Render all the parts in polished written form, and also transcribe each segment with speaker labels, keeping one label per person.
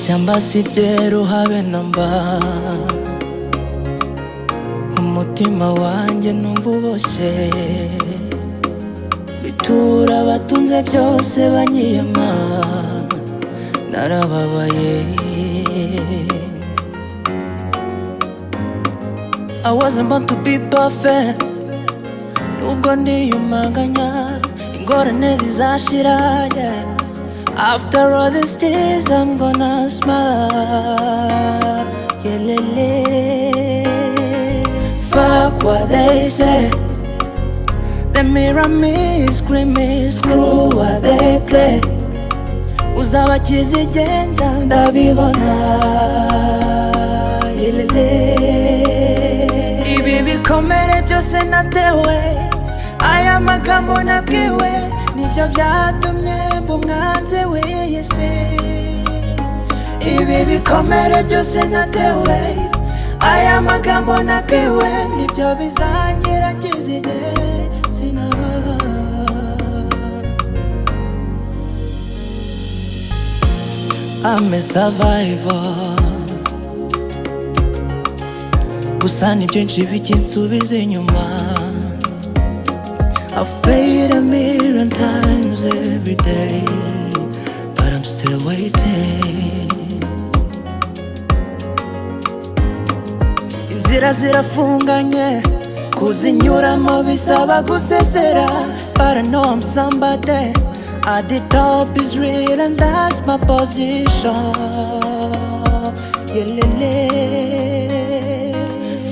Speaker 1: ishyamba si ryeru habe namba, umutima wanjye numva uboshye, bitura batunze byose banyiyama, narababaye. I wasn't born to be perfect, nubwo ndiyumanganya, ingorane zizashira, yeah. After all these tears I'm gonna smile, yeah, lele. Fuck what they say, they mirror me, scream me, screw what they play. Uzaba kizigenza ndabibona, yeah, lele. Ibi bikomere byose natewe, aya magambo nabwiwe, nibyo byatumye umwanzi wiyise. Ibi bikomere byose natewe, aya magambo nabwiwe, nibyo bizangira kizige sina. I'm a survivor, gusa ni byinshi bikinsubiza inyuma. I've prayed a million times every day, but I'm still waiting. Inzira zirafunganye, kuzinyuramo bisaba gusesera, but I know I'm somebody. At the top is real and that's my position, yeah, lele.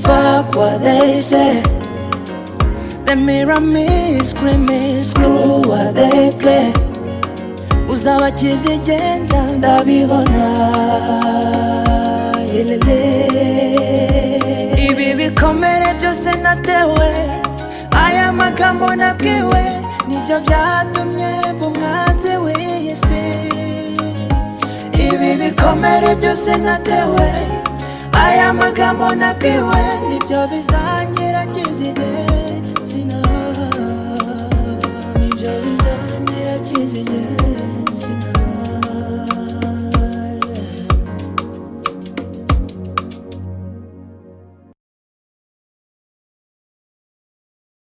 Speaker 1: Fuck what they say, they mirror me, scream me, screw what they play. Uzaba kizigenza ndabibona, yeah, lele. Ibi bikomere byose natewe, aya magambo nabwiwe, nibyo byatumye umwanzi wiyise. Ibi bikomere byose natewe, aya magambo nabwiwe, nibyo bizangira kizige sina, nibyo bizangira kizige.